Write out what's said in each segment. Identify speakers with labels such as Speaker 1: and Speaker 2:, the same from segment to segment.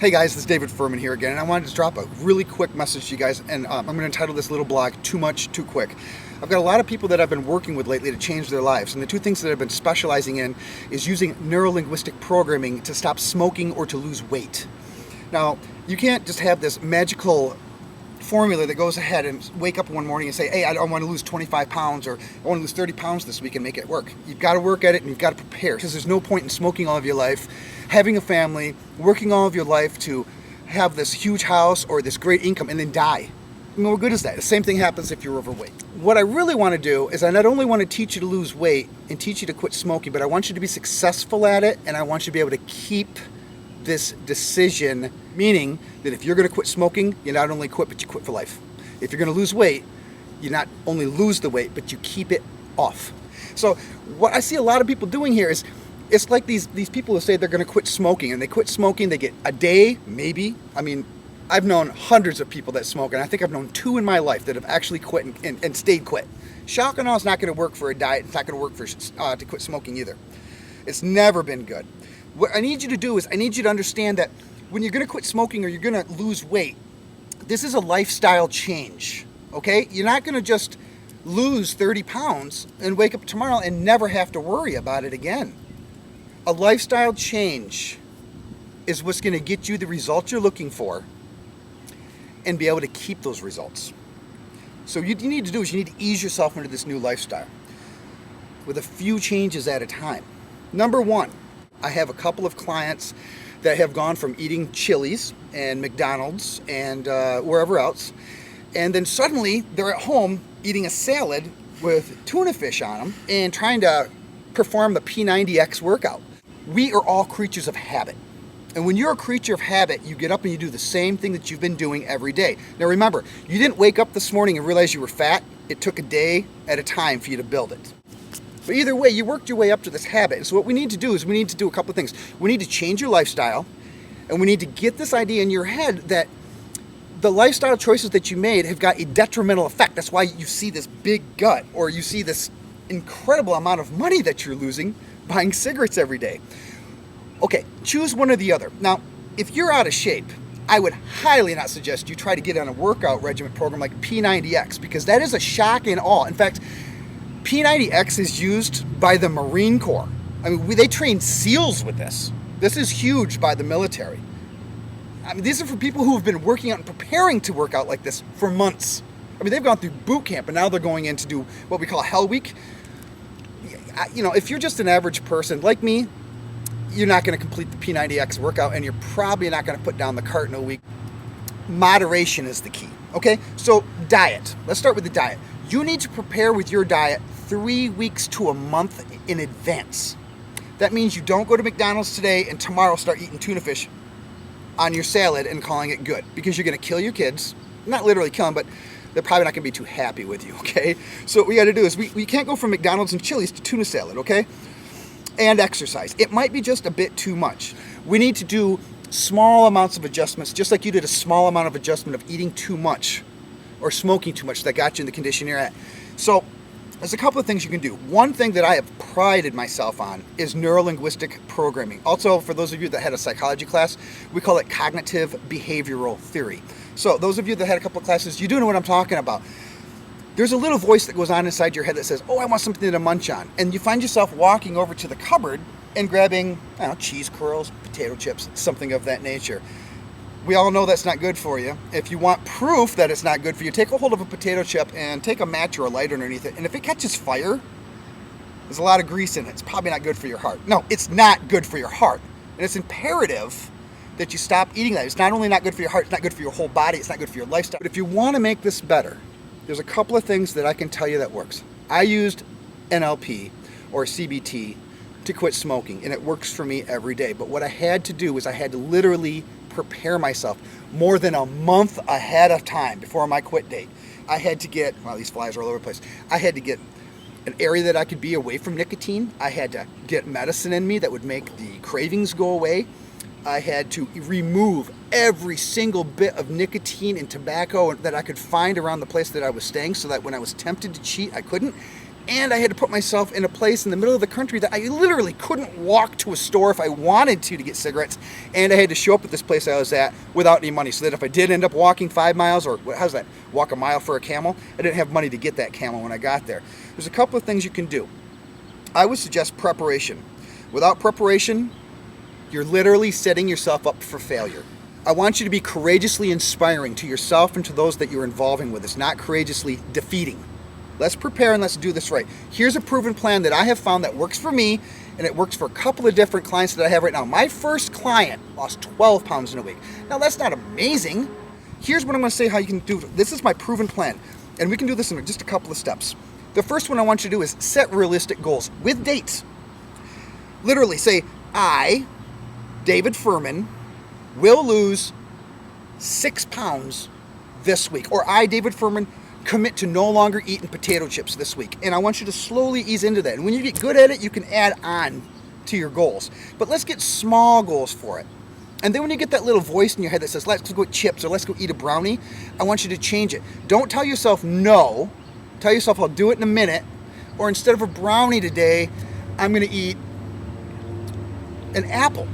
Speaker 1: Hey guys, this is David Fuhrmann here again, and I wanted to drop a really quick message to you guys, and I'm going to entitle this little blog, Too Much, Too Quick. I've got a lot of people that I've been working with lately to change their lives, and the two things that I've been specializing in is using Neuro Linguistic Programming to stop smoking or to lose weight. Now, you can't just have this magical formula that goes ahead and wake up one morning and say, hey, I want to lose 25 pounds or I want to lose 30 pounds this week and make it work. You've got to work at it and you've got to prepare, because there's no point in smoking all of your life, having a family, working all of your life to have this huge house or this great income and then die. I mean, what good is that? The same thing happens if you're overweight. What I really want to do is I not only want to teach you to lose weight and teach you to quit smoking, but I want you to be successful at it, and I want you to be able to keep this decision, meaning that if you're going to quit smoking, you not only quit, but you quit for life. If you're going to lose weight, you not only lose the weight, but you keep it off. So what I see a lot of people doing here is, it's like these people who say they're going to quit smoking, and they quit smoking, they get a day, maybe. I mean, I've known hundreds of people that smoke, and I think I've known 2 in my life that have actually quit and stayed quit. Shock and awe is not going to work for a diet. It's not going to work for to quit smoking either. It's never been good. What I need you to do is I need you to understand that when you're going to quit smoking or you're going to lose weight, this is a lifestyle change, okay? You're not going to just lose 30 pounds and wake up tomorrow and never have to worry about it again. A lifestyle change is what's going to get you the results you're looking for and be able to keep those results. So what you need to do is you need to ease yourself into this new lifestyle with a few changes at a time. Number 1, I have a couple of clients that have gone from eating Chili's and McDonald's and wherever else, and then suddenly they're at home eating a salad with tuna fish on them and trying to perform the P90X workout. We are all creatures of habit. And when you're a creature of habit, you get up and you do the same thing that you've been doing every day. Now remember, you didn't wake up this morning and realize you were fat. It took a day at a time for you to build it. But either way, you worked your way up to this habit. And so what we need to do is we need to do a couple of things. We need to change your lifestyle, and we need to get this idea in your head that the lifestyle choices that you made have got a detrimental effect. That's why you see this big gut, or you see this incredible amount of money that you're losing buying cigarettes every day. Okay, choose one or the other. Now, if you're out of shape, I would highly not suggest you try to get on a workout regimen program like P90X, because that is a shock and awe. In fact, P90X is used by the Marine Corps. I mean, they train SEALs with this. This is huge by the military. I mean, these are for people who have been working out and preparing to work out like this for months. I mean, they've gone through boot camp, and now they're going in to do what we call Hell Week. You know, if you're just an average person like me, you're not going to complete the P90X workout, and you're probably not going to put down the cart in a week. Moderation is the key, okay? So diet. Let's start with the diet. You need to prepare with your diet 3 weeks to a month in advance. That means you don't go to McDonald's today and tomorrow start eating tuna fish on your salad and calling it good, because you're going to kill your kids. Not literally kill them, but they're probably not going to be too happy with you, okay? So what we got to do is we can't go from McDonald's and Chili's to tuna salad, okay? And exercise. It might be just a bit too much. We need to do small amounts of adjustments, just like you did a small amount of adjustment of eating too much or smoking too much that got you in the condition you're at. So there's a couple of things you can do. One thing that I have prided myself on is Neuro Linguistic Programming. Also, for those of you that had a psychology class, we call it cognitive behavioral theory. So those of you that had a couple of classes, you do know what I'm talking about. There's a little voice that goes on inside your head that says, oh, I want something to munch on. And you find yourself walking over to the cupboard and grabbing, I don't know, cheese curls, potato chips, something of that nature. We all know that's not good for you. If you want proof that it's not good for you, take a hold of a potato chip and take a match or a lighter underneath it. And if it catches fire, there's a lot of grease in it. It's probably not good for your heart. No, it's not good for your heart. And it's imperative that you stop eating that. It's not only not good for your heart, it's not good for your whole body, it's not good for your lifestyle. But if you want to make this better, there's a couple of things that I can tell you that works. I used NLP or CBT to quit smoking, and it works for me every day. But what I had to do was I had to literally prepare myself more than a month ahead of time before my quit date. I had to get, well, these flies are all over the place. I had to get an area that I could be away from nicotine. I had to get medicine in me that would make the cravings go away. I had to remove every single bit of nicotine and tobacco that I could find around the place that I was staying, so that when I was tempted to cheat, I couldn't. and I had to put myself in a place in the middle of the country that I literally couldn't walk to a store if I wanted to get cigarettes, and I had to show up at this place I was at without any money, so that if I did end up walking 5 miles, or how's that, walk a mile for a camel, I didn't have money to get that camel when I got there. There's a couple of things you can do. I would suggest preparation. Without preparation, you're literally setting yourself up for failure. I want you to be courageously inspiring to yourself and to those that you're involving with. It's not courageously defeating. Let's prepare and let's do this right. Here's a proven plan that I have found that works for me, and it works for a couple of different clients that I have right now. My first client lost 12 pounds in a week. Now that's not amazing. Here's what I'm going to say how you can do it. This is my proven plan, and we can do this in just a couple of steps. The first one I want you to do is set realistic goals with dates. Literally say, I, David Fuhrmann, will lose 6 pounds this week. Or I, David Fuhrmann, commit to no longer eating potato chips this week. And I want you to slowly ease into that. And when you get good at it, you can add on to your goals. But let's get small goals for it. And then when you get that little voice in your head that says, let's go eat chips or let's go eat a brownie, I want you to change it. Don't tell yourself no. Tell yourself I'll do it in a minute. Or instead of a brownie today, I'm going to eat an apple.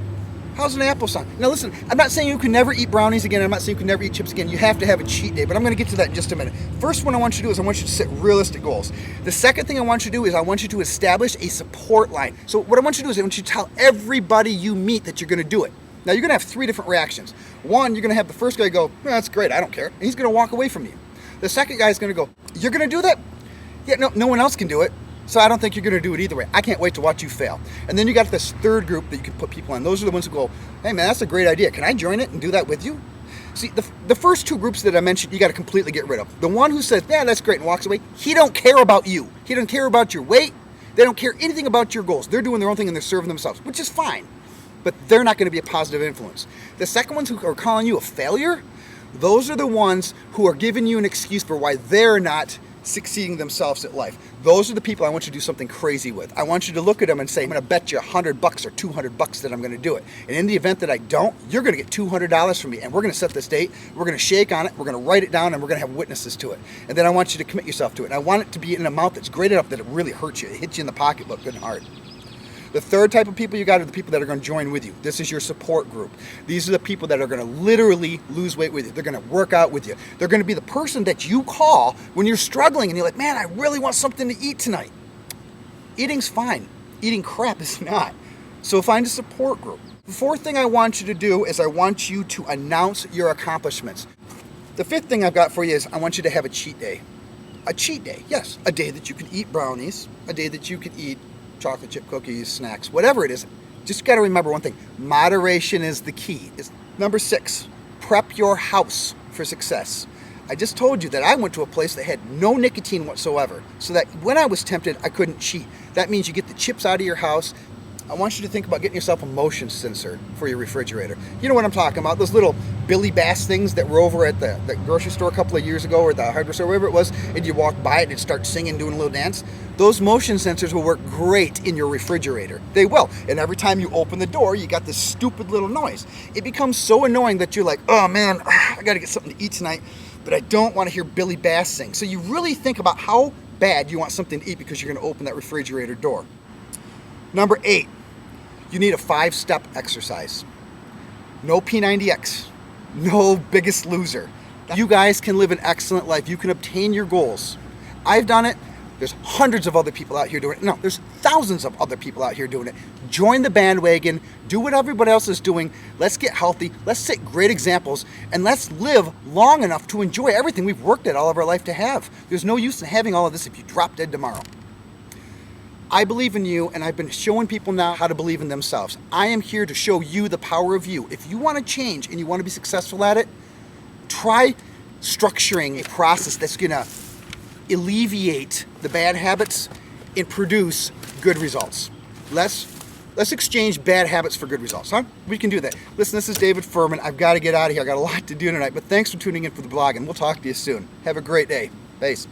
Speaker 1: How's an apple sound? Now listen, I'm not saying you can never eat brownies again. I'm not saying you can never eat chips again. You have to have a cheat day, but I'm going to get to that in just a minute. First one I want you to do is I want you to set realistic goals. The second thing I want you to do is I want you to establish a support line. So what I want you to do is I want you to tell everybody you meet that you're going to do it. Now you're going to have 3 different reactions. One, you're going to have the first guy go, that's great, I don't care. And he's going to walk away from you. The second guy is going to go, you're going to do that? Yeah, no one else can do it. So I don't think you're going to do it either way. I can't wait to watch you fail. And then you got this third group that you can put people on. Those are the ones who go, hey man, that's a great idea. Can I join it and do that with you? See, the first 2 groups that I mentioned, you got to completely get rid of. The one who says, yeah, that's great, and walks away, he don't care about you. He don't care about your weight. They don't care anything about your goals. They're doing their own thing and they're serving themselves, which is fine. But they're not going to be a positive influence. The second ones who are calling you a failure, those are the ones who are giving you an excuse for why they're not succeeding themselves at life. Those are the people I want you to do something crazy with. I want you to look at them and say, I'm going to bet you $100 or $200 that I'm going to do it. And in the event that I don't, you're going to get $200 from me. And we're going to set this date. We're going to shake on it. We're going to write it down, and we're going to have witnesses to it. And then I want you to commit yourself to it. And I want it to be in an amount that's great enough that it really hurts you. It hits you in the pocketbook good and hard. The third type of people you got are the people that are going to join with you. This is your support group. These are the people that are going to literally lose weight with you. They're going to work out with you. They're going to be the person that you call when you're struggling and you're like, man, I really want something to eat tonight. Eating's fine. Eating crap is not. So find a support group. The fourth thing I want you to do is I want you to announce your accomplishments. The fifth thing I've got for you is I want you to have a cheat day. A cheat day, yes. A day that you can eat brownies. A day that you can eat chocolate chip cookies, snacks, whatever it is. Just got to remember one thing. Moderation is the key. Number 6, prep your house for success. I just told you that I went to a place that had no nicotine whatsoever, so that when I was tempted, I couldn't cheat. That means you get the chips out of your house. I want you to think about getting yourself a motion sensor for your refrigerator. You know what I'm talking about, those little Billy Bass things that were over at the grocery store a couple of years ago, or the hardware store, wherever it was, and you walk by it and it starts singing, doing a little dance. Those motion sensors will work great in your refrigerator. They will. And every time you open the door, you got this stupid little noise. It becomes so annoying that you're like, oh man, I gotta get something to eat tonight, but I don't want to hear Billy Bass sing. So you really think about how bad you want something to eat because you're gonna open that refrigerator door. Number 8, you need a 5-step exercise. No P90X, no Biggest Loser. You guys can live an excellent life. You can obtain your goals. I've done it. There's hundreds of other people out here doing it. No, there's thousands of other people out here doing it. Join the bandwagon. Do what everybody else is doing. Let's get healthy. Let's set great examples. And let's live long enough to enjoy everything we've worked at all of our life to have. There's no use in having all of this if you drop dead tomorrow. I believe in you, and I've been showing people now how to believe in themselves. I am here to show you the power of you. If you want to change and you want to be successful at it, try structuring a process that's going to alleviate the bad habits and produce good results. Let's exchange bad habits for good results, huh? We can do that. Listen, this is David Fuhrmann. I've got to get out of here. I got a lot to do tonight, but thanks for tuning in for the blog, and we'll talk to you soon. Have a great day. Peace.